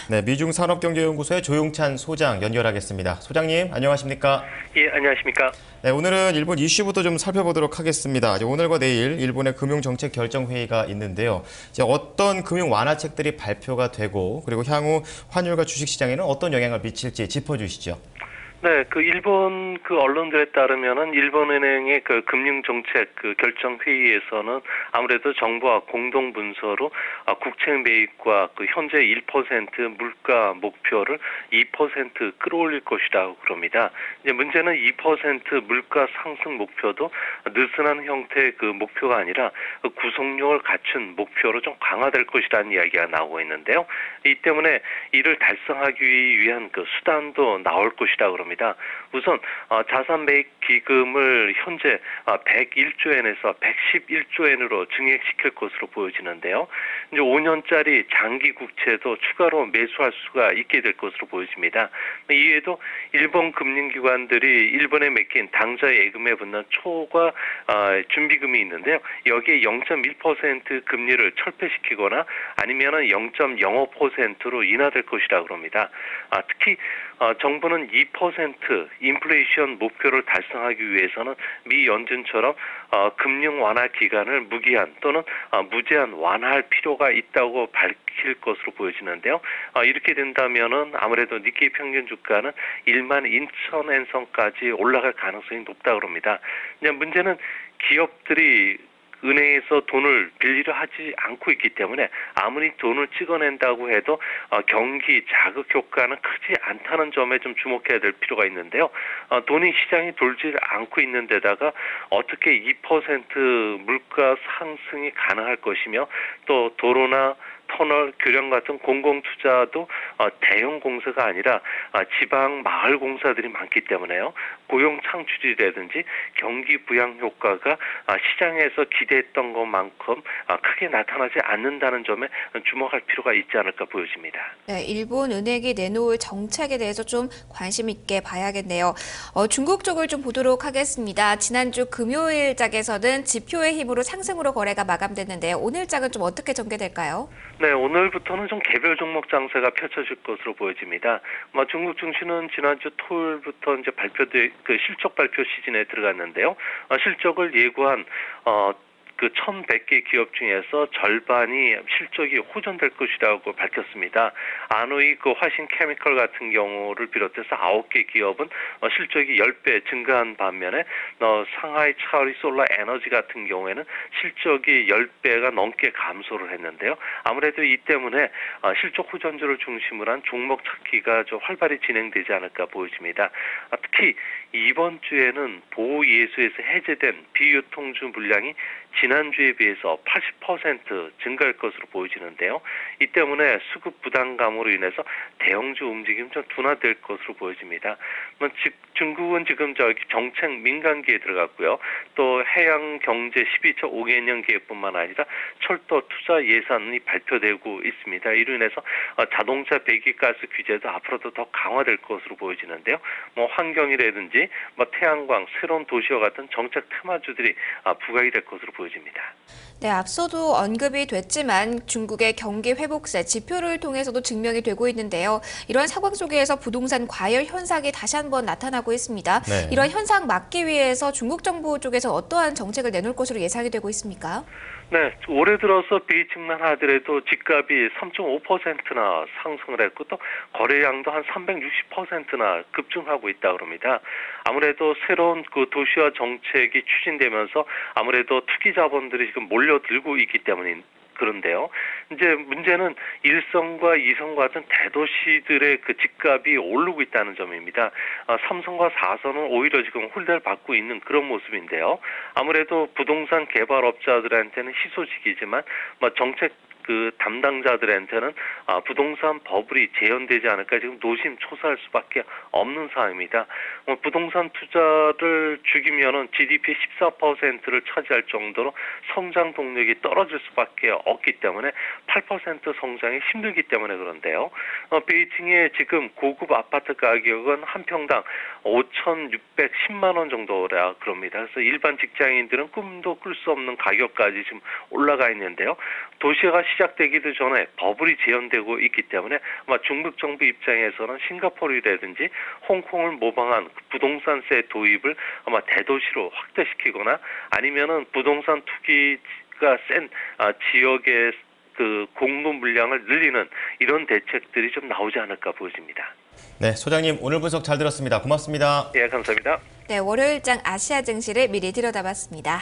네, 미중산업경제연구소의 조용찬 소장 연결하겠습니다. 소장님, 안녕하십니까? 예, 안녕하십니까? 네, 오늘은 일본 이슈부터 좀 살펴보도록 하겠습니다. 이제 오늘과 내일 일본의 금융정책 결정회의가 있는데요. 이제 어떤 금융 완화책들이 발표가 되고 그리고 향후 환율과 주식시장에는 어떤 영향을 미칠지 짚어주시죠. 네, 일본 언론들에 따르면은 일본은행의 금융 정책 결정 회의에서는 아무래도 정부와 공동 문서로 국채 매입과 현재 1% 물가 목표를 2% 끌어올릴 것이라고 그럽니다. 이제 문제는 2% 물가 상승 목표도 느슨한 형태의 목표가 아니라 구속력을 갖춘 목표로 좀 강화될 것이라는 이야기가 나오고 있는데요. 이 때문에 이를 달성하기 위한 수단도 나올 것이라고 그럽니다. 우선 자산 매입 기금을 현재 101조 엔에서 111조 엔으로 증액시킬 것으로 보여지는데요. 이제 5년짜리 장기 국채도 추가로 매수할 수가 있게 될 것으로 보여집니다. 이외에도 일본 금융기관들이 일본에 맡긴 당좌 예금에 붙는 초과 준비금이 있는데요. 여기에 0.1% 금리를 철폐시키거나 아니면은 0.05%로 인하될 것이라고 합니다. 특히 정부는 2% 인플레이션 목표를 달성하기 위해서는 미 연준처럼 금융 완화 기간을 무기한 또는 무제한 완화할 필요가 있다고 밝힐 것으로 보여지는데요. 이렇게 된다면은 아무래도 니케이 평균 주가는 12,000엔 선까지 올라갈 가능성이 높다고 합니다. 문제는 기업들이 은행에서 돈을 빌리려 하지 않고 있기 때문에 아무리 돈을 찍어낸다고 해도 경기 자극 효과는 크지 않다는 점에 좀 주목해야 될 필요가 있는데요. 돈이 시장이 돌지 않고 있는 데다가 어떻게 2% 물가 상승이 가능할 것이며 또 도로나 터널, 교량 같은 공공투자도 대형 공사가 아니라 지방 마을 공사들이 많기 때문에요. 고용 창출이라든지 경기 부양 효과가 시장에서 기대했던 것만큼 크게 나타나지 않는다는 점에 주목할 필요가 있지 않을까 보여집니다. 네, 일본 은행이 내놓을 정책에 대해서 좀 관심 있게 봐야겠네요. 중국 쪽을 좀 보도록 하겠습니다. 지난주 금요일 장에서는 지표의 힘으로 상승으로 거래가 마감됐는데요. 오늘 장은 좀 어떻게 전개될까요? 네, 오늘부터는 좀 개별 종목 장세가 펼쳐질 것으로 보여집니다. 중국 증시는 지난주 토요일부터 이제 실적 발표 시즌에 들어갔는데요. 실적을 예고한 1,100개 기업 중에서 절반이 실적이 호전될 것이라고 밝혔습니다. 아노이 화신 케미컬 같은 경우를 비롯해서 9개 기업은 실적이 10배 증가한 반면에 상하이 차오리 솔라 에너지 같은 경우에는 실적이 10배가 넘게 감소를 했는데요. 아무래도 이 때문에 실적 호전주를 중심으로 한 종목 찾기가 좀 활발히 진행되지 않을까 보여집니다. 특히 이번 주에는 보호예수에서 해제된 비유통주 물량이 지난주에 비해서 80% 증가할 것으로 보여지는데요. 이 때문에 수급 부담감으로 인해서 대형주 움직임 좀 둔화될 것으로 보여집니다. 중국은 지금 정책 민간기에 들어갔고요. 또 해양 경제 12차 5개년 계획뿐만 아니라 철도 투자 예산이 발표되고 있습니다. 이로 인해서 자동차 배기가스 규제도 앞으로도 더 강화될 것으로 보여지는데요. 환경이라든지 태양광, 새로운 도시와 같은 정책 테마주들이 부각이 될 것으로 보여집니다. 네, 앞서도 언급이 됐지만 중국의 경기 회복세 지표를 통해서도 증명이 되고 있는데요. 이런 상황 속에서 부동산 과열 현상이 다시 한번 나타나고 있습니다. 네. 이런 현상 막기 위해서 중국 정부 쪽에서 어떠한 정책을 내놓을 것으로 예상이 되고 있습니까? 네, 올해 들어서 비이직만 하더라도 집값이 3.5%나 상승을 했고 또 거래량도 한 360%나 급증하고 있다고 합니다. 아무래도 새로운 도시화 정책이 추진되면서 아무래도 투기 자본들이 지금 몰려들고 있기 때문인 그런데요. 이제 문제는 1성과 2성 같은 대도시들의 집값이 오르고 있다는 점입니다. 3성과 4성은 오히려 지금 홀대를 받고 있는 그런 모습인데요. 아무래도 부동산 개발업자들한테는 희소식이지만 정책 담당자들한테는 부동산 버블이 재현되지 않을까 지금 노심초사할 수밖에 없는 상황입니다. 부동산 투자를 죽이면은 GDP 14%를 차지할 정도로 성장 동력이 떨어질 수밖에 없기 때문에 8% 성장이 힘들기 때문에 그런데요. 베이징의 지금 고급 아파트 가격은 한 평당 5,610만 원 정도라 그럽니다. 그래서 일반 직장인들은 꿈도 꿀 수 없는 가격까지 지금 올라가 있는데요. 도시화가 시작되기도 전에 버블이 재현되고 있기 때문에 아마 중국 정부 입장에서는 싱가포르라든지 홍콩을 모방한 부동산세 도입을 아마 대도시로 확대시키거나 아니면은 부동산 투기가 센 지역의 그 공급 물량을 늘리는 이런 대책들이 좀 나오지 않을까 보여집니다. 네, 소장님 오늘 분석 잘 들었습니다. 고맙습니다. 예, 감사합니다. 네, 월요일장 아시아 증시를 미리 들여다봤습니다.